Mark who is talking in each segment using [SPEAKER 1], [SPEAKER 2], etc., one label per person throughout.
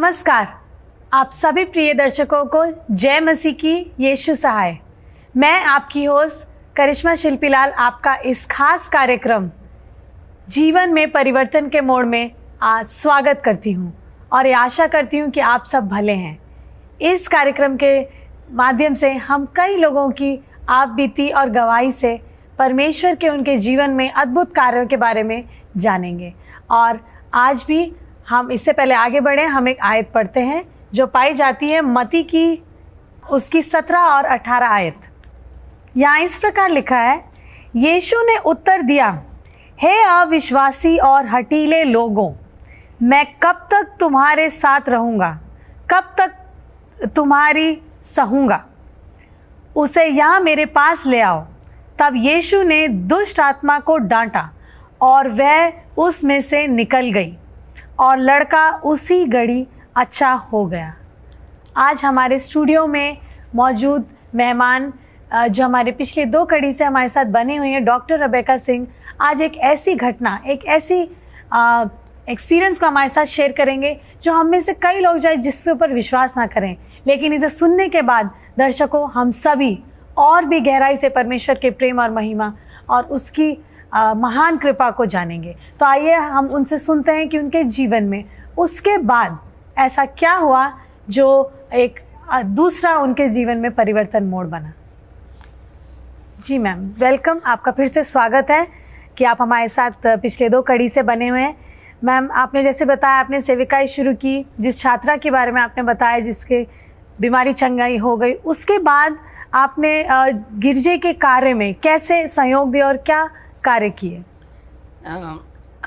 [SPEAKER 1] नमस्कार, आप सभी प्रिय दर्शकों को जय मसीह की यीशु सहाय। मैं आपकी होस्ट करिश्मा शिल्पीलाल आपका इस खास कार्यक्रम जीवन में परिवर्तन के मोड़ में आज स्वागत करती हूँ और ये आशा करती हूँ कि आप सब भले हैं। इस कार्यक्रम के माध्यम से हम कई लोगों की आप बीती और गवाही से परमेश्वर के उनके जीवन में अद्भुत कार्यों के बारे में जानेंगे। और आज भी हम इससे पहले आगे बढ़े, हम एक आयत पढ़ते हैं जो पाई जाती है मत्ती की उसकी 17 और 18 आयत। यहाँ इस प्रकार लिखा है, यीशु ने उत्तर दिया, हे अविश्वासी और हठीले लोगों, मैं कब तक तुम्हारे साथ रहूँगा, कब तक तुम्हारी सहूँगा, उसे यहाँ मेरे पास ले आओ। तब यीशु ने दुष्ट आत्मा को डांटा और वह उसमें से निकल गई और लड़का उसी घड़ी अच्छा हो गया। आज हमारे स्टूडियो में मौजूद मेहमान जो हमारे पिछले 2 कड़ी से हमारे साथ बने हुए हैं, डॉक्टर रेबेका सिंह, आज एक ऐसी घटना, एक ऐसी एक्सपीरियंस को हमारे साथ शेयर करेंगे जो हम में से कई लोग जाए जिसके ऊपर विश्वास ना करें, लेकिन इसे सुनने के बाद दर्शकों हम सभी और भी गहराई से परमेश्वर के प्रेम और महिमा और उसकी महान कृपा को जानेंगे। तो आइए हम उनसे सुनते हैं कि उनके जीवन में उसके बाद ऐसा क्या हुआ जो एक दूसरा उनके जीवन में परिवर्तन मोड़ बना। जी मैम, वेलकम, आपका फिर से स्वागत है कि आप हमारे साथ पिछले 2 कड़ी से बने हुए हैं। मैम, आपने जैसे बताया आपने सेविकाई शुरू की, जिस छात्रा के बारे में आपने बताया जिसके बीमारी चंगाई हो गई, उसके बाद आपने गिरजे के कार्य में कैसे सहयोग दिया और क्या कार्य किए?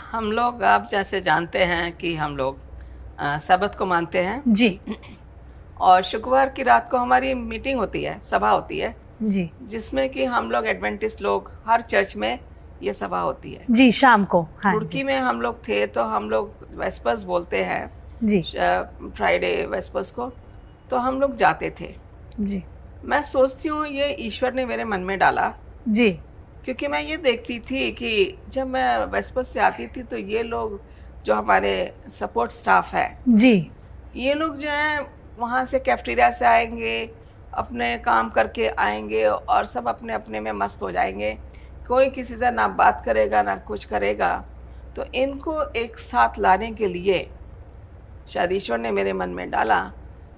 [SPEAKER 2] हम लोग, आप जैसे जानते हैं कि हम लोग सबत को मानते हैं
[SPEAKER 1] जी,
[SPEAKER 2] और शुक्रवार की रात को हमारी मीटिंग होती है, सभा होती है
[SPEAKER 1] जी,
[SPEAKER 2] जिसमें कि हम लोग एडवेंटिस्ट लोग, हर चर्च में ये सभा होती है
[SPEAKER 1] जी, शाम को। हाँ,
[SPEAKER 2] रुड़की में हम लोग थे तो हम लोग वेस्पर्स बोलते हैं
[SPEAKER 1] जी,
[SPEAKER 2] फ्राइडे वेस्पर्स को, तो हम लोग जाते थे।
[SPEAKER 1] जी,
[SPEAKER 2] मैं सोचती हूँ ये ईश्वर ने मेरे मन में डाला,
[SPEAKER 1] जी,
[SPEAKER 2] क्योंकि मैं ये देखती थी कि जब मैं वेस्पर्स से आती थी तो ये लोग जो हमारे सपोर्ट स्टाफ है
[SPEAKER 1] जी,
[SPEAKER 2] ये लोग जो हैं वहाँ से कैफेटेरिया से आएंगे, अपने काम करके आएंगे और सब अपने अपने में मस्त हो जाएंगे, कोई किसी से ना बात करेगा ना कुछ करेगा। तो इनको एक साथ लाने के लिए शायद ईश्वर ने मेरे मन में डाला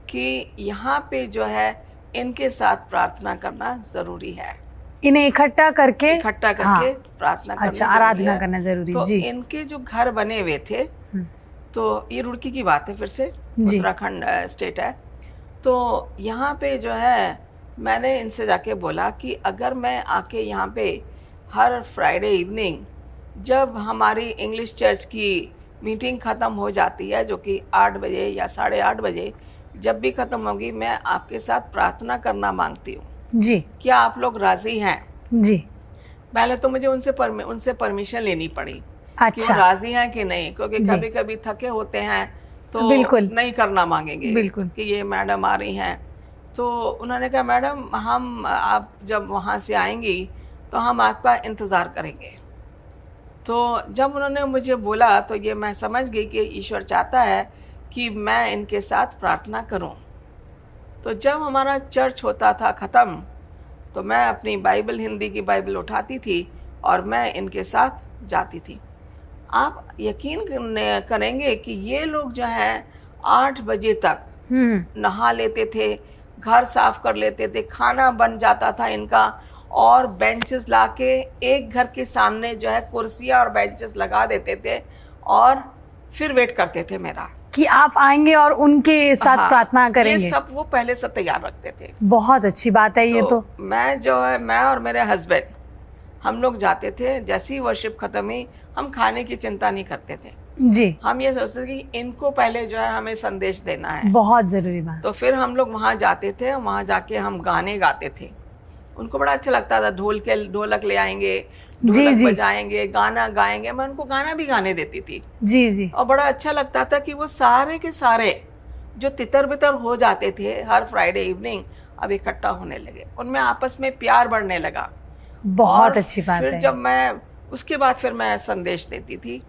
[SPEAKER 2] कि यहाँ पे जो है इनके साथ प्रार्थना करना ज़रूरी है,
[SPEAKER 1] इन्हें इकट्ठा करके
[SPEAKER 2] हाँ, प्रार्थना करना,
[SPEAKER 1] अच्छा, आराधना करना जरूरी।
[SPEAKER 2] तो
[SPEAKER 1] जी,
[SPEAKER 2] इनके जो घर बने हुए थे, तो ये रुड़की की बात है, फिर से उत्तराखंड स्टेट है। तो यहाँ पे जो है मैंने इनसे जाके बोला कि अगर मैं आके यहाँ पे हर फ्राइडे इवनिंग जब हमारी इंग्लिश चर्च की मीटिंग ख़त्म हो जाती है, जो कि 8 बजे या 8:30 बजे, जब भी ख़त्म होगी मैं आपके साथ प्रार्थना करना मांगती हूँ
[SPEAKER 1] जी,
[SPEAKER 2] क्या आप लोग राज़ी हैं?
[SPEAKER 1] जी,
[SPEAKER 2] पहले तो मुझे उनसे परमिशन लेनी पड़ी कि
[SPEAKER 1] अच्छा,
[SPEAKER 2] वो राजी हैं कि नहीं, क्योंकि कभी कभी थके होते हैं तो
[SPEAKER 1] बिल्कुल
[SPEAKER 2] नहीं करना मांगेंगे,
[SPEAKER 1] बिल्कुल,
[SPEAKER 2] कि ये मैडम आ रही हैं। तो उन्होंने कहा मैडम हम, आप जब वहाँ से आएंगी तो हम आपका इंतज़ार करेंगे। तो जब उन्होंने मुझे बोला तो ये मैं समझ गई कि ईश्वर चाहता है कि मैं इनके साथ प्रार्थना करूँ। तो जब हमारा चर्च होता था ख़त्म तो मैं अपनी बाइबल, हिंदी की बाइबल उठाती थी और मैं इनके साथ जाती थी। आप यकीन करेंगे कि ये लोग जो हैं 8 बजे तक नहा लेते थे, घर साफ कर लेते थे, खाना बन जाता था इनका, और बेंचेस लाके एक घर के सामने जो है कुर्सियाँ और बेंचेस लगा देते थे और फिर वेट करते थे मेरा
[SPEAKER 1] कि आप आएंगे और उनके साथ प्रार्थना करेंगे।
[SPEAKER 2] ये सब वो पहले से तैयार रखते थे।
[SPEAKER 1] बहुत अच्छी बात है ये तो।
[SPEAKER 2] मैं जो है, मैं और मेरे हस्बैंड हम लोग जाते थे, जैसी वर्शिप खत्म हुई हम खाने की चिंता नहीं करते थे
[SPEAKER 1] जी,
[SPEAKER 2] हम ये सोचते थे कि इनको पहले जो है हमें संदेश देना है,
[SPEAKER 1] बहुत जरूरी बात।
[SPEAKER 2] तो फिर हम लोग वहाँ जाते थे, वहाँ जाके हम गाने गाते थे। उनको बड़ा अच्छा लगता था, ढोलक ले आएंगे, ढोलक बजाएंगे, गाना गाएंगे, मैं उनको गाना भी गाने देती थी।
[SPEAKER 1] जी, जी,
[SPEAKER 2] और बड़ा अच्छा लगता था कि वो सारे के सारे जो तितर बितर हो जाते थे हर फ्राइडे इवनिंग अब इकट्ठा होने लगे, उनमें आपस में प्यार बढ़ने लगा।
[SPEAKER 1] बहुत अच्छी बात है।
[SPEAKER 2] फिर जब मैं उसके बाद फिर मैं संदेश देती थी,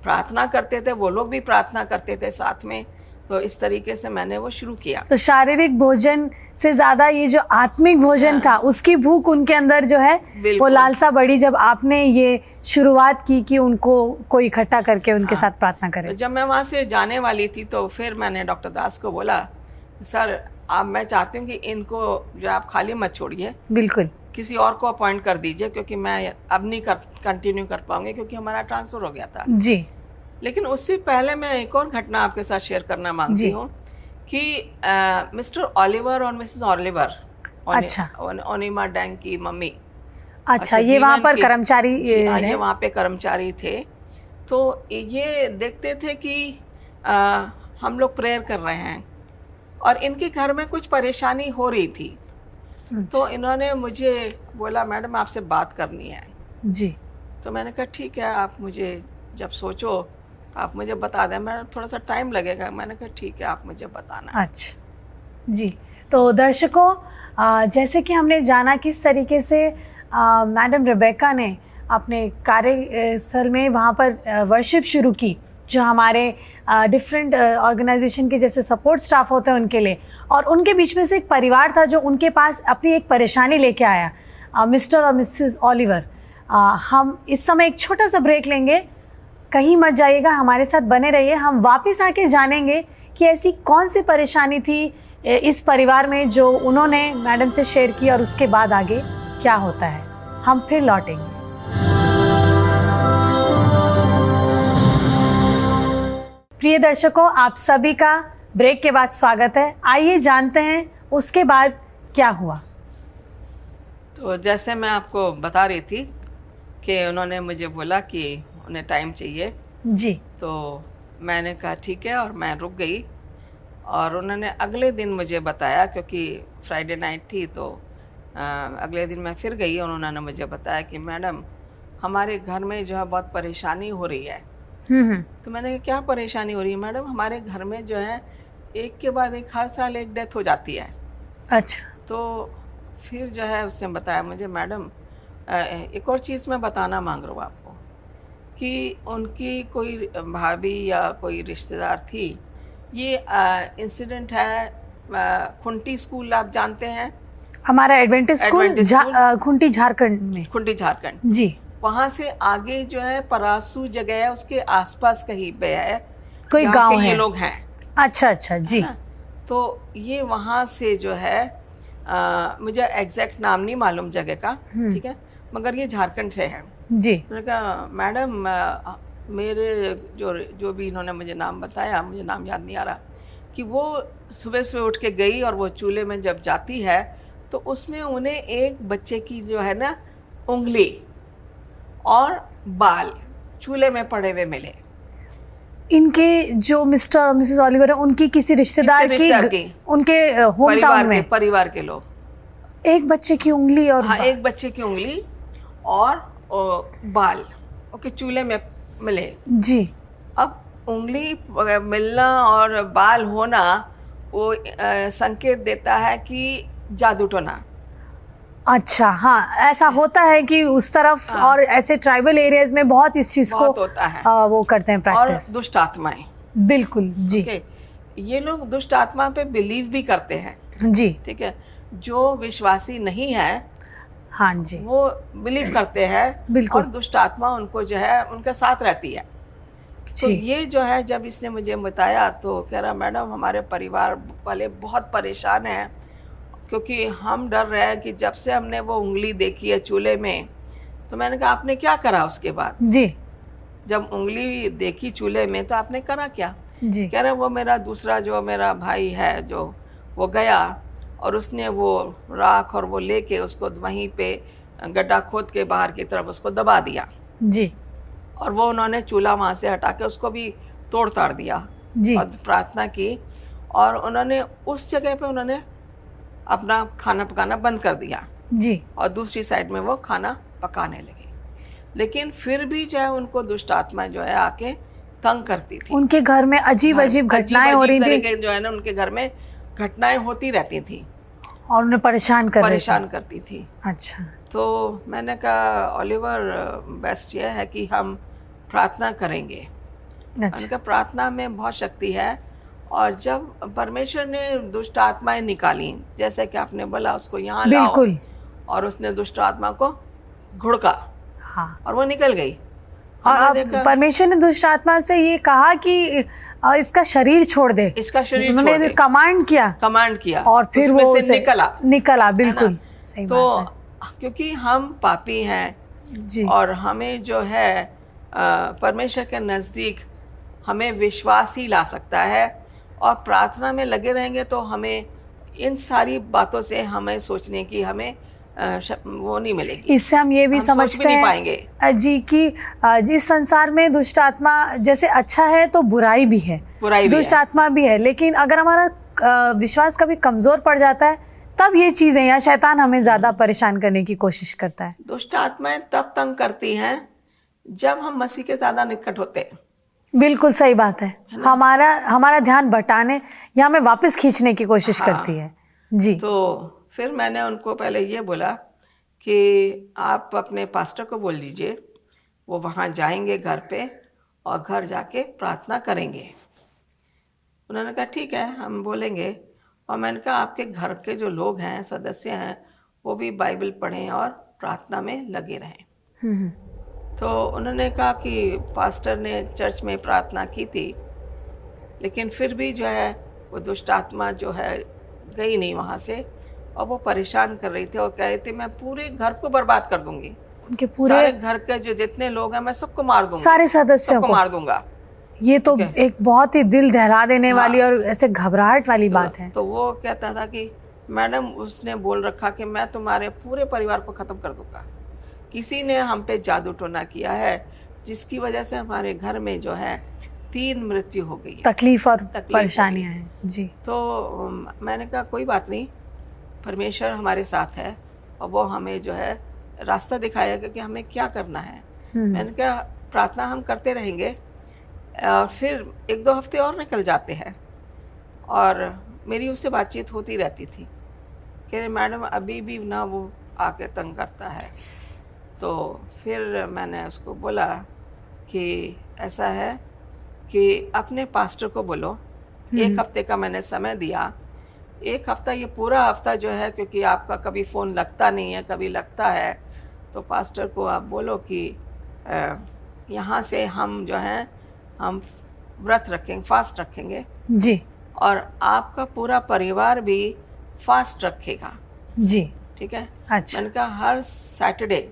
[SPEAKER 2] प्रार्थना करते थे, वो लोग भी प्रार्थना करते थे साथ में। तो इस तरीके से मैंने वो शुरू किया।
[SPEAKER 1] तो शारीरिक भोजन से ज्यादा ये जो आत्मिक भोजन था, उसकी भूख उनके अंदर जो है वो
[SPEAKER 2] बिल्कुल।
[SPEAKER 1] लालसा बढ़ी जब आपने ये शुरुआत की कि उनको कोई इकट्ठा करके उनके साथ प्रार्थना करे।
[SPEAKER 2] तो जब मैं वहाँ से जाने वाली थी तो फिर मैंने डॉक्टर दास को बोला, सर अब मैं चाहती हूँ कि इनको जो आप खाली मत छोड़िए,
[SPEAKER 1] बिल्कुल
[SPEAKER 2] किसी और को अपॉइंट कर दीजिए, क्योंकि मैं अब नहीं कंटिन्यू कर पाऊंगी क्योंकि हमारा ट्रांसफ़र हो गया था।
[SPEAKER 1] जी
[SPEAKER 2] लेकिन उससे पहले मैं एक और घटना आपके साथ शेयर करना मांगती
[SPEAKER 1] जी।
[SPEAKER 2] हूँ कि मिस्टर ओलिवर और मिसेस ओलिवर,
[SPEAKER 1] अच्छा।
[SPEAKER 2] ओनिमा डैंग की मम्मी,
[SPEAKER 1] अच्छा, ये वहाँ
[SPEAKER 2] जीवन
[SPEAKER 1] पर
[SPEAKER 2] की-
[SPEAKER 1] कर्मचारी
[SPEAKER 2] जी, हाँ,
[SPEAKER 1] रहे?
[SPEAKER 2] ये वहाँ पे कर्मचारी थे। तो ये देखते थे कि हम लोग प्रेयर कर रहे हैं और इनके घर में कुछ परेशानी हो रही थी। तो इन्होंने मुझे बोला, मैडम आपसे बात करनी है।
[SPEAKER 1] जी
[SPEAKER 2] तो मैंने कहा ठीक है, आप मुझे जब सोचो तो आप मुझे बता दें, मैं थोड़ा सा टाइम लगेगा। मैंने कहा ठीक है, आप मुझे बताना।
[SPEAKER 1] अच्छा जी। तो दर्शकों, जैसे कि हमने जाना किस तरीके से मैडम रेबेका ने अपने कार्यस्थल में वहाँ पर वर्शिप शुरू की, जो हमारे डिफरेंट ऑर्गेनाइजेशन के जैसे सपोर्ट स्टाफ होते हैं उनके लिए, और उनके बीच में से एक परिवार था जो उनके पास अपनी एक परेशानी लेके आया, मिस्टर और मिसेस ओलिवर। हम इस समय एक छोटा सा ब्रेक लेंगे, कहीं मत जाइएगा, हमारे साथ बने रहिए। हम वापस आके जानेंगे कि ऐसी कौन सी परेशानी थी इस परिवार में जो उन्होंने मैडम से शेयर की और उसके बाद आगे क्या होता है। हम फिर लौटेंगे। प्रिय दर्शकों, आप सभी का ब्रेक के बाद स्वागत है। आइए जानते हैं उसके बाद क्या हुआ।
[SPEAKER 2] तो जैसे मैं आपको बता रही थी कि उन्होंने मुझे बोला कि उन्हें टाइम चाहिए,
[SPEAKER 1] जी
[SPEAKER 2] तो मैंने कहा ठीक है, और मैं रुक गई। और उन्होंने अगले दिन मुझे बताया, क्योंकि फ्राइडे नाइट थी, तो अगले दिन मैं फिर गई और उन्होंने मुझे बताया कि मैडम हमारे घर में जो है बहुत परेशानी हो रही है। तो मैंने कहा क्या परेशानी हो रही है मैडम? हमारे घर में जो है एक के बाद एक हर साल एक डेथ हो जाती है।
[SPEAKER 1] अच्छा।
[SPEAKER 2] तो फिर जो है उसने बताया मुझे, मैडम एक और चीज़ मैं बताना मांग रहा हूँ आपको, कि उनकी कोई भाभी या कोई रिश्तेदार थी। ये इंसिडेंट है खुंटी स्कूल, आप जानते हैं?
[SPEAKER 1] हमारा Adventist school
[SPEAKER 2] Adventist school.
[SPEAKER 1] Khunti Jharkhand में।
[SPEAKER 2] खुंटी झारखंड।
[SPEAKER 1] जी।
[SPEAKER 2] वहाँ से आगे जो है परासू जगह है, उसके आसपास कहीं पे है
[SPEAKER 1] कोई
[SPEAKER 2] जहाँ
[SPEAKER 1] गांव
[SPEAKER 2] पे
[SPEAKER 1] है?
[SPEAKER 2] ये लोग हैं।
[SPEAKER 1] अच्छा अच्छा जी।
[SPEAKER 2] ना? तो ये वहाँ से जो है मुझे एग्जैक्ट नाम नहीं मालूम जगह का, ठीक है, मगर ये झारखंड से है।
[SPEAKER 1] जी।
[SPEAKER 2] मैंने कहा मैडम मेरे जो भी इन्होंने मुझे नाम बताया, मुझे नाम याद नहीं आ रहा, कि वो सुबह सुबह उठ के गई और वो चूल्हे में जब जाती है तो उसमें उन्हें एक बच्चे की जो है ना उंगली और बाल चूल्हे में पड़े हुए मिले।
[SPEAKER 1] इनके जो मिस्टर और मिसेस ओलिवर है, उनकी किसी रिश्तेदार की उनके होम टाउन में
[SPEAKER 2] परिवार के लोग
[SPEAKER 1] एक बच्चे की उंगली और
[SPEAKER 2] हाँ, एक बच्चे की उंगली और बाल ओके चूल्हे में मिले।
[SPEAKER 1] जी।
[SPEAKER 2] अब उंगली मिलना और बाल होना वो संकेत देता है कि जादू टोना।
[SPEAKER 1] अच्छा, हाँ, ऐसा होता है कि उस तरफ
[SPEAKER 2] हाँ।
[SPEAKER 1] और ऐसे ट्राइबल एरियाज में बहुत इस चीज को
[SPEAKER 2] होता है।
[SPEAKER 1] वो करते हैं
[SPEAKER 2] और
[SPEAKER 1] प्रैक्टिस।
[SPEAKER 2] दुष्ट आत्माएं,
[SPEAKER 1] बिल्कुल जी।
[SPEAKER 2] ओके, ये लोग दुष्ट आत्मा पे बिलीव भी करते हैं,
[SPEAKER 1] जी।
[SPEAKER 2] ठीक है। जो विश्वासी नहीं है
[SPEAKER 1] हाँ जी,
[SPEAKER 2] वो बिलीव करते हैं
[SPEAKER 1] बिल्कुल।
[SPEAKER 2] और दुष्ट आत्मा उनको जो है उनके साथ रहती है। तो
[SPEAKER 1] जी।
[SPEAKER 2] ये जो है जब इसने मुझे बताया तो कह रहा मैडम हमारे परिवार वाले बहुत परेशान हैं, क्योंकि हम डर रहे हैं कि जब से हमने वो उंगली देखी है चूल्हे में। तो मैंने कहा आपने क्या करा उसके बाद?
[SPEAKER 1] जी।
[SPEAKER 2] जब उंगली देखी चूल्हे में तो आपने करा क्या?
[SPEAKER 1] जी।
[SPEAKER 2] कह रहे वो मेरा दूसरा जो मेरा भाई है जो वो गया और उसने वो राख और वो लेके उसको वहीं पे गड्ढा खोद के बाहर की तरफ उसको दबा दिया।
[SPEAKER 1] जी।
[SPEAKER 2] और वो उन्होंने चूल्हा वहाँ से हटा के उसको भी तोड़ ताड़ दिया
[SPEAKER 1] जी।
[SPEAKER 2] और प्रार्थना की, और उन्होंने उस जगह पे उन्होंने अपना खाना पकाना बंद कर दिया।
[SPEAKER 1] जी।
[SPEAKER 2] और दूसरी साइड में वो खाना पकाने लगी। लेकिन फिर भी जो है उनको दुष्ट आत्मा जो है आके तंग करती थी।
[SPEAKER 1] उनके घर में अजीब अजीब घटनाएं हो रही थी,
[SPEAKER 2] जो है ना उनके घर में घटनाएं होती रहती थी
[SPEAKER 1] और उन्हें परेशान
[SPEAKER 2] करती थी।
[SPEAKER 1] अच्छा।
[SPEAKER 2] तो मैंने कहा ओलिवर बेस्ट ये है कि हम प्रार्थना करेंगे।
[SPEAKER 1] अच्छा।
[SPEAKER 2] उनका प्रार्थना में बहुत शक्ति है और जब परमेश्वर ने दुष्ट आत्माएं निकाली, जैसे कि आपने बोला उसको यहाँ लाओ,
[SPEAKER 1] बिल्कुल।
[SPEAKER 2] और उसने दुष्ट आत्मा को घुड़का
[SPEAKER 1] हाँ,
[SPEAKER 2] और वो निकल गई।
[SPEAKER 1] और
[SPEAKER 2] हमने
[SPEAKER 1] अब
[SPEAKER 2] देखा
[SPEAKER 1] परमेश्वर ने दुष्ट आत्मा से ये कहा कि इसका शरीर छोड़ दे,
[SPEAKER 2] इसका शरीर छोड़
[SPEAKER 1] उन्होंने
[SPEAKER 2] दे,
[SPEAKER 1] कमांड किया
[SPEAKER 2] कमांड किया
[SPEAKER 1] और फिर
[SPEAKER 2] उसमें
[SPEAKER 1] वो
[SPEAKER 2] से निकला,
[SPEAKER 1] बिल्कुल
[SPEAKER 2] है
[SPEAKER 1] सही
[SPEAKER 2] तो
[SPEAKER 1] बात
[SPEAKER 2] क्योंकि हम पापी हैं
[SPEAKER 1] है जी।
[SPEAKER 2] और हमें जो है परमेश्वर के नज़दीक हमें विश्वास ही ला सकता है, और प्रार्थना में लगे रहेंगे तो हमें इन सारी बातों से हमें सोचने की हमें वो नहीं मिलेगी।
[SPEAKER 1] इससे हम ये भी
[SPEAKER 2] हम सोच
[SPEAKER 1] समझते
[SPEAKER 2] नहीं
[SPEAKER 1] हैं
[SPEAKER 2] पाएंगे
[SPEAKER 1] जी कि जिस संसार में दुष्ट आत्मा जैसे अच्छा है तो बुराई भी है,
[SPEAKER 2] बुराई भी
[SPEAKER 1] दुष्ट
[SPEAKER 2] है।
[SPEAKER 1] आत्मा भी है, लेकिन अगर हमारा विश्वास कभी कमजोर पड़ जाता है तब ये चीजें या शैतान हमें ज्यादा परेशान करने की कोशिश करता है।
[SPEAKER 2] दुष्ट आत्माएं तब तंग करती हैं जब हम मसीह के ज्यादा निकट होते हैं।
[SPEAKER 1] बिल्कुल सही बात है, हमारा ध्यान बटाने या हमें वापस खींचने की कोशिश
[SPEAKER 2] हाँ।
[SPEAKER 1] करती है जी।
[SPEAKER 2] तो फिर मैंने उनको पहले ये बोला कि आप अपने पास्टर को बोल दीजिए, वो वहाँ जाएंगे घर पे और घर जाके प्रार्थना करेंगे। उन्होंने कहा ठीक है हम बोलेंगे, और मैंने कहा आपके घर के जो लोग हैं, सदस्य हैं, वो भी बाइबल पढ़ें और प्रार्थना में लगे रहें। तो उन्होंने कहा कि पास्टर ने चर्च में प्रार्थना की थी, लेकिन फिर भी जो है वो दुष्ट आत्मा जो है गई नहीं वहाँ से, और वो परेशान कर रही थी और कह रही थी मैं पूरे घर को बर्बाद कर दूंगी,
[SPEAKER 1] उनके पूरे
[SPEAKER 2] सारे घर के जो जितने लोग हैं मैं सबको मार दूंगा,
[SPEAKER 1] सारे सदस्यों
[SPEAKER 2] सबको
[SPEAKER 1] को
[SPEAKER 2] मार दूंगा।
[SPEAKER 1] ये तो
[SPEAKER 2] ठीक है।
[SPEAKER 1] एक बहुत ही दिल दहला देने
[SPEAKER 2] हाँ।
[SPEAKER 1] वाली और ऐसे घबराहट वाली बात है।
[SPEAKER 2] तो वो कहता था कि मैडम उसने बोल रखा कि मैं तुम्हारे पूरे परिवार को ख़त्म कर दूंगा। किसी ने हम पे जादू टोना किया है जिसकी वजह से हमारे घर में जो है 3 मृत्यु हो गई,
[SPEAKER 1] तकलीफ और
[SPEAKER 2] तकलीफ
[SPEAKER 1] परेशानियां हैं जी।
[SPEAKER 2] तो मैंने कहा कोई बात नहीं, परमेश्वर हमारे साथ है और वो हमें जो है रास्ता दिखाएगा कि हमें क्या करना है। मैंने कहा प्रार्थना हम करते रहेंगे, और फिर 1-2 हफ्ते और निकल जाते हैं और मेरी उससे बातचीत होती रहती थी कि मैडम अभी भी ना वो आके तंग करता है। तो फिर मैंने उसको बोला कि ऐसा है कि अपने पास्टर को बोलो, 1 हफ्ते का मैंने समय दिया, 1 हफ्ता, ये पूरा हफ्ता जो है, क्योंकि आपका कभी फ़ोन लगता नहीं है, कभी लगता है, तो पास्टर को आप बोलो कि यहाँ से हम जो हैं हम व्रत रखेंगे, फास्ट रखेंगे
[SPEAKER 1] जी,
[SPEAKER 2] और आपका पूरा परिवार भी फास्ट रखेगा
[SPEAKER 1] जी।
[SPEAKER 2] ठीक है।
[SPEAKER 1] अच्छा,
[SPEAKER 2] मैंने कहा हर सैटरडे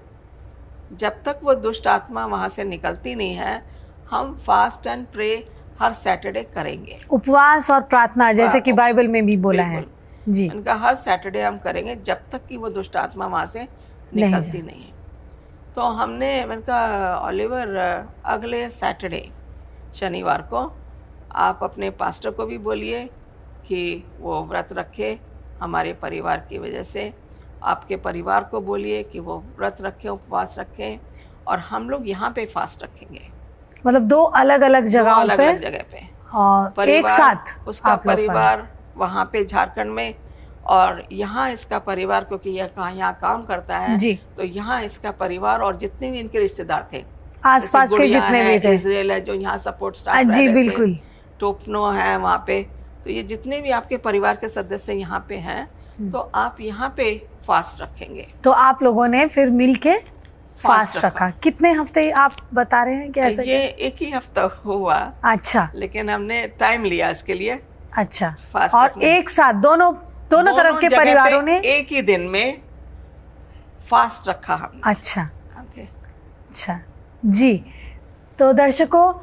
[SPEAKER 2] जब तक वो दुष्ट आत्मा वहाँ से निकलती नहीं है हम फास्ट एंड प्रे हर सैटरडे करेंगे,
[SPEAKER 1] उपवास और प्रार्थना जैसे कि बाइबल में भी बोला है जी।
[SPEAKER 2] मैंने कहा हर सैटरडे हम करेंगे जब तक कि वो दुष्ट आत्मा वहाँ से निकलती नहीं है। तो हमने, मैंने कहा ऑलिवर अगले सैटरडे शनिवार को आप अपने पास्टर को भी बोलिए कि वो व्रत रखे हमारे परिवार की वजह से, आपके परिवार को बोलिए कि वो व्रत रखें, उपवास रखें, और हम लोग यहाँ पे फास्ट रखेंगे।
[SPEAKER 1] मतलब 2 अलग अलग जगहों पे,
[SPEAKER 2] अलग जगह पे
[SPEAKER 1] और एक साथ
[SPEAKER 2] उसका
[SPEAKER 1] आप लोग
[SPEAKER 2] परिवार वहाँ पे झारखंड में, और यहाँ इसका परिवार, क्योंकि यह यहाँ काम करता है
[SPEAKER 1] जी।
[SPEAKER 2] तो यहाँ इसका परिवार और जितने भी इनके रिश्तेदार थे
[SPEAKER 1] आसपास के जितने भी थे,
[SPEAKER 2] इजराइल है जो यहाँ सपोर्ट स्टाफ
[SPEAKER 1] जी बिल्कुल,
[SPEAKER 2] टोपनो है वहाँ पे, तो ये जितने भी आपके परिवार के सदस्य यहाँ पे हैं तो आप यहाँ पे फास्ट रखेंगे।
[SPEAKER 1] तो आप लोगों ने फिर मिलके फास्ट रखा। कितने हफ्ते आप बता रहे हैं कि ऐसा?
[SPEAKER 2] ये 1 ही हफ्ता हुआ,
[SPEAKER 1] अच्छा,
[SPEAKER 2] लेकिन हमने टाइम लिया इसके लिए।
[SPEAKER 1] अच्छा,
[SPEAKER 2] फास्ट
[SPEAKER 1] और
[SPEAKER 2] रखने।
[SPEAKER 1] एक साथ दोनों तरफ के
[SPEAKER 2] जगह
[SPEAKER 1] परिवारों
[SPEAKER 2] पे
[SPEAKER 1] ने
[SPEAKER 2] एक ही दिन में फास्ट रखा हमने।
[SPEAKER 1] अच्छा,
[SPEAKER 2] ओके।
[SPEAKER 1] अच्छा जी। तो दर्शकों,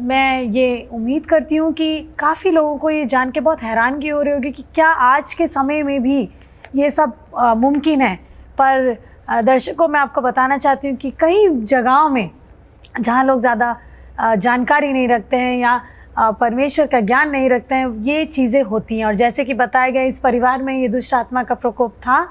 [SPEAKER 1] मैं ये उम्मीद करती हूँ कि काफ़ी लोगों को ये जान के बहुत हैरानगी हो रही होगी कि क्या आज के समय में भी ये सब मुमकिन है। पर दर्शकों, मैं आपको बताना चाहती हूँ कि कई जगहों में जहाँ लोग ज़्यादा जानकारी नहीं रखते हैं या परमेश्वर का ज्ञान नहीं रखते हैं, ये चीज़ें होती हैं। और जैसे कि बताया गया, इस परिवार में ये दुष्ट आत्मा का प्रकोप था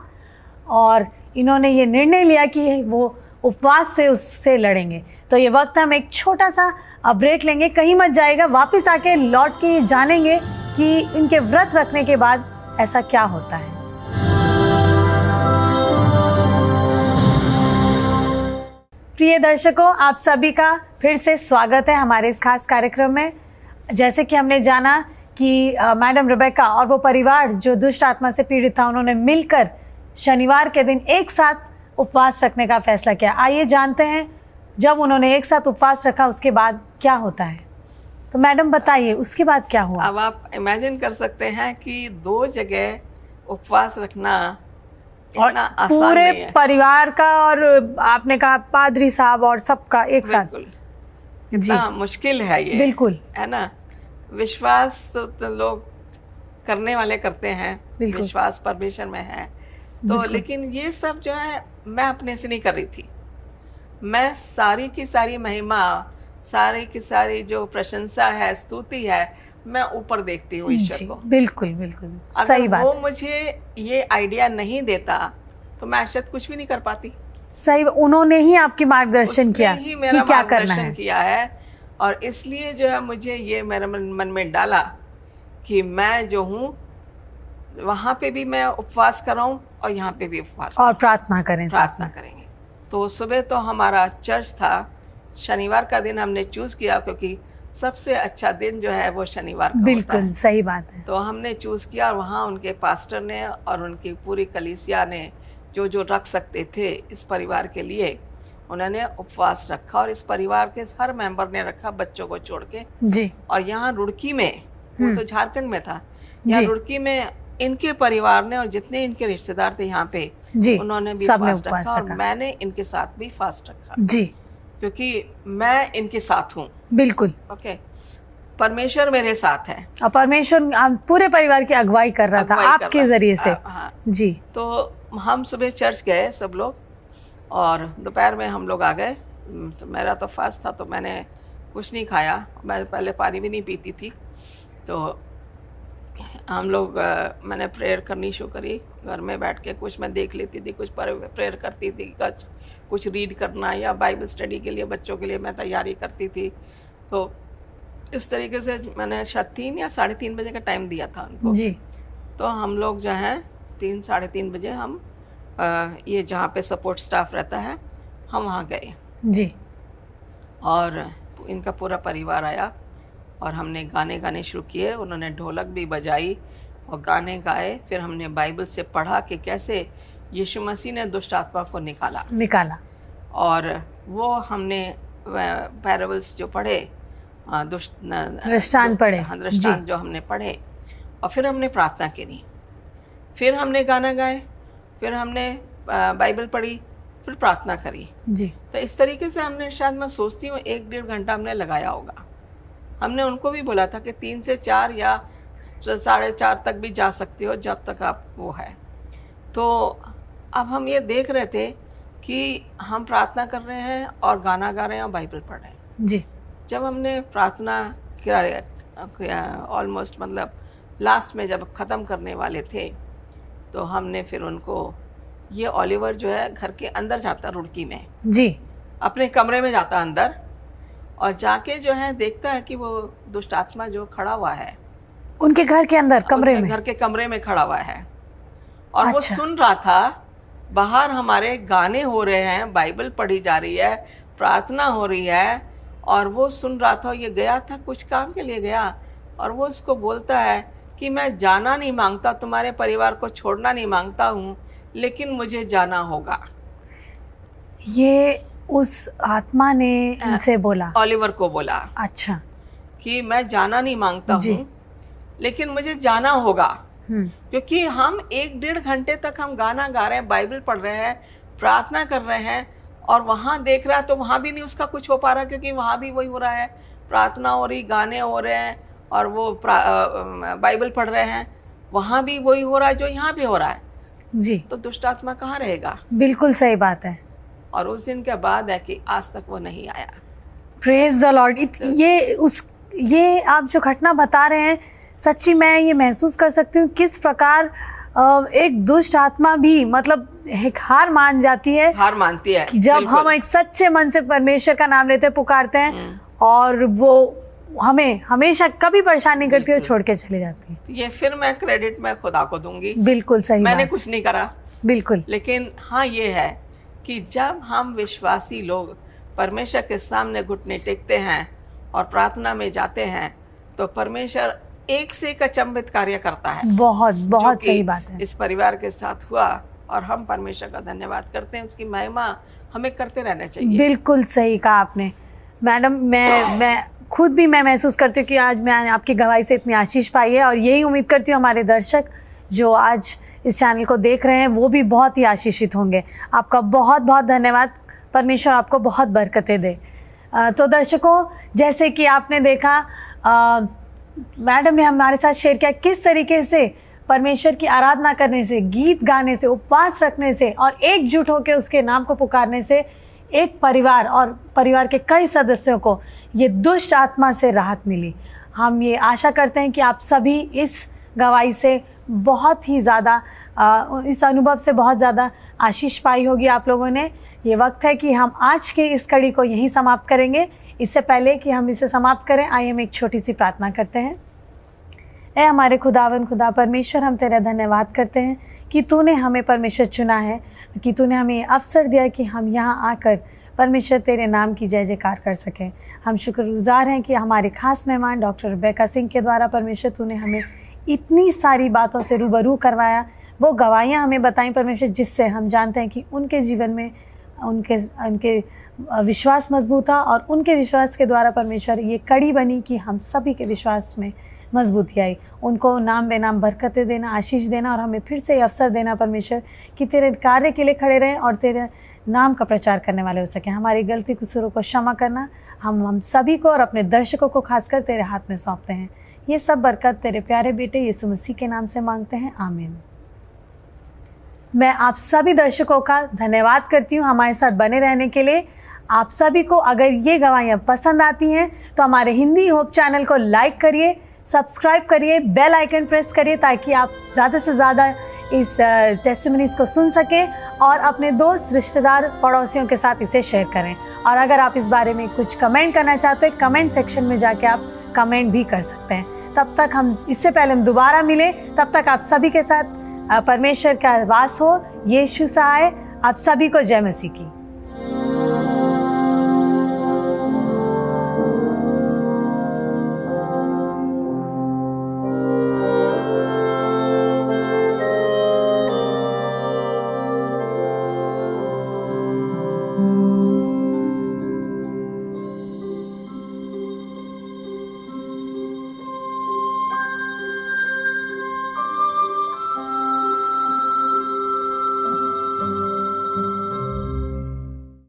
[SPEAKER 1] और इन्होंने ये निर्णय लिया कि वो उपवास से उससे लड़ेंगे। तो ये वक्त हम एक छोटा सा ब्रेक लेंगे, कहीं मत जाएगा, वापस आके लौट के जानेंगे कि इनके व्रत रखने के बाद ऐसा क्या होता है। प्रिय दर्शकों, आप सभी का फिर से स्वागत है हमारे इस खास कार्यक्रम में। जैसे कि हमने जाना कि मैडम रेबेका और वो परिवार जो दुष्ट आत्मा से पीड़ित था, उन्होंने मिलकर शनिवार के दिन एक साथ उपवास रखने का फैसला किया। आइए जानते हैं जब उन्होंने एक साथ उपवास रखा उसके बाद क्या होता है। तो मैडम बताइए उसके बाद क्या हुआ।
[SPEAKER 2] अब आप इमेजिन कर सकते हैं कि 2 जगह उपवास रखना
[SPEAKER 1] और
[SPEAKER 2] इतना आसान
[SPEAKER 1] पूरे
[SPEAKER 2] नहीं है।
[SPEAKER 1] परिवार का, और आपने कहा पादरी साहब और सबका एक साथ।
[SPEAKER 2] बिल्कुल, कितना मुश्किल है ये,
[SPEAKER 1] बिल्कुल
[SPEAKER 2] है ना। विश्वास तो लोग करने वाले करते हैं,
[SPEAKER 1] बिल्कुल।
[SPEAKER 2] विश्वास परमेश्वर में है तो,
[SPEAKER 1] बिल्कुल।
[SPEAKER 2] लेकिन ये सब जो है मैं अपने से नहीं कर रही थी। मैं सारी की सारी महिमा, सारी की सारी जो प्रशंसा है, स्तुति है, मैं ऊपर देखती हूँ ईश्वर
[SPEAKER 1] जी,
[SPEAKER 2] को।
[SPEAKER 1] बिल्कुल बिल्कुल
[SPEAKER 2] अगर
[SPEAKER 1] सही बात
[SPEAKER 2] वो
[SPEAKER 1] है।
[SPEAKER 2] मुझे ये आइडिया नहीं देता तो मैं शायद कुछ भी नहीं कर पाती।
[SPEAKER 1] सही, उन्होंने ही आपकी मार्गदर्शन किया
[SPEAKER 2] उसने ही
[SPEAKER 1] कि
[SPEAKER 2] मेरा
[SPEAKER 1] क्या करना
[SPEAKER 2] मार्गदर्शन
[SPEAKER 1] है।
[SPEAKER 2] किया है, और इसलिए जो है मुझे ये मेरे मन में डाला कि मैं जो हूँ वहाँ पे भी मैं उपवास कराऊं और यहाँ पे भी उपवास
[SPEAKER 1] और प्रार्थना करें साथ
[SPEAKER 2] प्रार्थना
[SPEAKER 1] में।
[SPEAKER 2] करेंगे। तो सुबह तो हमारा चर्च था, शनिवार का दिन हमने चूज किया क्योंकि सबसे अच्छा दिन जो है वो शनिवार का होता
[SPEAKER 1] बिल्कुल
[SPEAKER 2] है।
[SPEAKER 1] सही बात है।
[SPEAKER 2] तो हमने चूज किया और वहाँ उनके पास्टर ने और उनकी पूरी कलीसिया ने जो जो रख सकते थे इस परिवार के लिए, उन्होंने उपवास रखा, और इस परिवार के हर मेंबर ने रखा, बच्चों को छोड़ के।
[SPEAKER 1] जी
[SPEAKER 2] और यहाँ रुड़की में, वो तो झारखंड में था, यहाँ
[SPEAKER 1] जी
[SPEAKER 2] रुड़की में इनके परिवार ने और जितने इनके रिश्तेदार थे यहाँ पे,
[SPEAKER 1] जी
[SPEAKER 2] उन्होंने भी
[SPEAKER 1] सबने
[SPEAKER 2] फास्ट
[SPEAKER 1] उपवास
[SPEAKER 2] रखा और
[SPEAKER 1] रखा।
[SPEAKER 2] मैंने इनके साथ भी फास्ट रखा
[SPEAKER 1] जी
[SPEAKER 2] क्योंकि मैं इनके साथ हूँ।
[SPEAKER 1] बिल्कुल।
[SPEAKER 2] ओके, परमेश्वर मेरे साथ है,
[SPEAKER 1] और परमेश्वर पूरे परिवार की अगुवाई कर रहा था
[SPEAKER 2] अगुवाई कर
[SPEAKER 1] आपके
[SPEAKER 2] रहा।
[SPEAKER 1] जरिए से।
[SPEAKER 2] हाँ,
[SPEAKER 1] जी
[SPEAKER 2] तो हम सुबह चर्च गए सब लोग और दोपहर में हम लोग आ गए। तो मेरा तो फास्ट था तो मैंने कुछ नहीं खाया, मैं पहले पानी भी नहीं पीती थी। तो हम लोग मैंने प्रेयर करनी शुरू करी, घर में बैठ के कुछ मैं देख लेती थी, कुछ प्रेयर करती थी, कुछ रीड करना या बाइबल स्टडी के लिए बच्चों के लिए मैं तैयारी करती थी। तो इस तरीके से मैंने शायद 3 या 3:30 बजे का टाइम दिया था उनको।
[SPEAKER 1] जी
[SPEAKER 2] तो हम लोग जो है 3 साढ़े 3 बजे हम ये जहाँ पे सपोर्ट स्टाफ रहता है हम वहाँ गए
[SPEAKER 1] जी
[SPEAKER 2] और इनका पूरा परिवार आया और हमने गाने गाने शुरू किए। उन्होंने ढोलक भी बजाई और गाने गाए। फिर हमने बाइबल से पढ़ा कि कैसे यीशु मसीह ने दुष्ट आत्मा को निकाला, और वो हमने पैराबल्स जो पढ़े,
[SPEAKER 1] दृष्टांत पढ़े।
[SPEAKER 2] हाँ, दृष्टांत जो हमने पढ़े, और फिर हमने प्रार्थना करी, फिर हमने गाना गाए, फिर हमने बाइबल पढ़ी, फिर प्रार्थना करी।
[SPEAKER 1] जी
[SPEAKER 2] तो इस तरीके से हमने, शायद मैं सोचती हूँ 1-1.5 घंटा हमने लगाया होगा। हमने उनको भी बोला था कि 3 से 4 या 4:30 तक भी जा सकते हो जब तक आप वो है। तो अब हम ये देख रहे थे कि हम प्रार्थना कर रहे हैं और गाना गा रहे हैं और बाइबल पढ़ रहे हैं।
[SPEAKER 1] जी
[SPEAKER 2] जब हमने प्रार्थना किया ऑलमोस्ट, मतलब लास्ट में जब ख़त्म करने वाले थे, तो हमने फिर उनको, ये ओलिवर जो है घर के अंदर जाता रुड़की में,
[SPEAKER 1] जी
[SPEAKER 2] अपने कमरे में जाता अंदर और जाके जो है देखता है कि वो दुष्ट आत्मा जो खड़ा हुआ है
[SPEAKER 1] उनके घर के अंदर कमरे
[SPEAKER 2] उसके
[SPEAKER 1] में।
[SPEAKER 2] घर के कमरे में खड़ा हुआ है और वो
[SPEAKER 1] अच्छा।
[SPEAKER 2] सुन रहा था। बाहर हमारे गाने हो रहे हैं, बाइबल पढ़ी जा रही है, प्रार्थना हो रही है, और वो सुन रहा था। ये गया था, कुछ काम के लिए गया, और वो उसको बोलता है कि मैं जाना नहीं मांगता, तुम्हारे परिवार को छोड़ना नहीं मांगता हूँ, लेकिन मुझे जाना होगा।
[SPEAKER 1] ये उस आत्मा ने इनसे बोला,
[SPEAKER 2] ओलिवर को बोला
[SPEAKER 1] अच्छा,
[SPEAKER 2] कि मैं जाना नहीं मांगता
[SPEAKER 1] जी।
[SPEAKER 2] हूँ, लेकिन मुझे जाना होगा,
[SPEAKER 1] हम्म,
[SPEAKER 2] क्योंकि हम 1-1.5 घंटे तक हम गाना गा रहे हैं, बाइबल पढ़ रहे हैं, प्रार्थना कर रहे हैं, और वहाँ देख रहा है तो वहाँ भी नहीं उसका कुछ हो पा रहा, क्योंकि वहाँ भी वही हो रहा है, प्रार्थना हो रही, गाने हो रहे हैं, और वो बाइबल पढ़ रहे हैं, वहाँ भी वही हो रहा है जो यहाँ भी हो रहा है।
[SPEAKER 1] जी
[SPEAKER 2] तो दुष्ट आत्मा कहाँ रहेगा?
[SPEAKER 1] बिल्कुल सही बात है।
[SPEAKER 2] और उस दिन के बाद है कि आज तक वो नहीं आया।
[SPEAKER 1] Praise the Lord. ये आप जो घटना बता रहे हैं, सच्ची मैं ये महसूस कर सकती हूँ किस प्रकार एक दुष्ट आत्मा भी मतलब एक हार मान जाती है,
[SPEAKER 2] हार मानती है
[SPEAKER 1] कि जब
[SPEAKER 2] बिल्कुल।
[SPEAKER 1] हम एक सच्चे मन से परमेश्वर का नाम लेते पुकारते हैं और वो हमें हमेशा कभी परेशान नहीं करती और छोड़ के चली जाती है।
[SPEAKER 2] ये फिर मैं क्रेडिट मैं खुदा को दूंगी,
[SPEAKER 1] बिल्कुल सही
[SPEAKER 2] मैंने
[SPEAKER 1] बात।
[SPEAKER 2] कुछ नहीं करा।
[SPEAKER 1] बिल्कुल
[SPEAKER 2] लेकिन हाँ, ये है कि जब हम विश्वासी लोग परमेश्वर के सामने घुटने टेकते हैं और प्रार्थना में जाते हैं, तो परमेश्वर एक से एक अचंभित कार्य करता है,
[SPEAKER 1] बहुत
[SPEAKER 2] जो
[SPEAKER 1] बहुत
[SPEAKER 2] कि
[SPEAKER 1] सही बात है।
[SPEAKER 2] इस परिवार के साथ हुआ। और हम परमेश्वर का धन्यवाद करते हैं, उसकी महिमा हमें करते रहना चाहिए।
[SPEAKER 1] बिल्कुल सही कहा आपने मैडम। मैं खुद भी मैं महसूस करती हूँ कि आज मैं आपकी गवाही से इतनी आशीष पाई है, और यही उम्मीद करती हूँ हमारे दर्शक जो आज इस चैनल को देख रहे हैं वो भी बहुत ही आशीषित होंगे। आपका बहुत बहुत धन्यवाद। परमेश्वर आपको बहुत बरकतें दे। तो दर्शकों, जैसे कि आपने देखा मैडम ने हमारे साथ शेयर किया किस तरीके से परमेश्वर की आराधना करने से, गीत गाने से, उपवास रखने से और एकजुट होकर उसके नाम को पुकारने से एक परिवार और परिवार के कई सदस्यों को ये दुष्ट आत्मा से राहत मिली। हम ये आशा करते हैं कि आप सभी इस गवाही से बहुत ही ज़्यादा इस अनुभव से बहुत ज़्यादा आशीष पाई होगी आप लोगों ने। ये वक्त है कि हम आज के इस कड़ी को यहीं समाप्त करेंगे। इससे पहले कि हम इसे समाप्त करें, आइए हम एक छोटी सी प्रार्थना करते हैं। ऐ हमारे खुदावन खुदा परमेश्वर, हम तेरा धन्यवाद करते हैं कि तूने हमें परमेश्वर चुना है, कि तूने हमें ये अवसर दिया कि हम यहाँ आकर परमेश्वर तेरे नाम की जय जयकार कर सकें। हम शुक्रगुजार हैं कि हमारे खास मेहमान डॉक्टर रेबेका सिंह के द्वारा परमेश्वर तूने हमें इतनी सारी बातों से रूबरू करवाया, वो गवाहियाँ हमें बताई परमेश्वर, जिससे हम जानते हैं कि उनके जीवन में उनके विश्वास मजबूत था, और उनके विश्वास के द्वारा परमेश्वर ये कड़ी बनी कि हम सभी के विश्वास में मजबूती आई। उनको नाम बेनाम बरकतें देना, आशीष देना, और हमें फिर से ये अवसर देना परमेश्वर कि तेरे कार्य के लिए खड़े रहें और तेरे नाम का प्रचार करने वाले हो सकें। हमारी गलती कसूरों को क्षमा करना हम सभी को और अपने दर्शकों को खासकर तेरे हाथ में सौंपते हैं। ये सब बरकत तेरे प्यारे बेटे यीशु मसीह के नाम से मांगते हैं, आमीन। मैं आप सभी दर्शकों का धन्यवाद करती हूँ हमारे साथ बने रहने के लिए। आप सभी को अगर ये गवाहियाँ पसंद आती हैं तो हमारे हिंदी होप चैनल को लाइक करिए, सब्सक्राइब करिए, बेल आइकन प्रेस करिए, ताकि आप ज़्यादा से ज़्यादा इस टेस्टिमनीज़ को सुन सकें और अपने दोस्त, रिश्तेदार, पड़ोसियों के साथ इसे शेयर करें। और अगर आप इस बारे में कुछ कमेंट करना चाहते हैं, कमेंट सेक्शन में जाके आप कमेंट भी कर सकते हैं। तब तक इससे पहले हम दोबारा मिले, तब तक आप सभी के साथ परमेश्वर का वास हो। यीशु सहाय। आप सभी को जय मसीह की।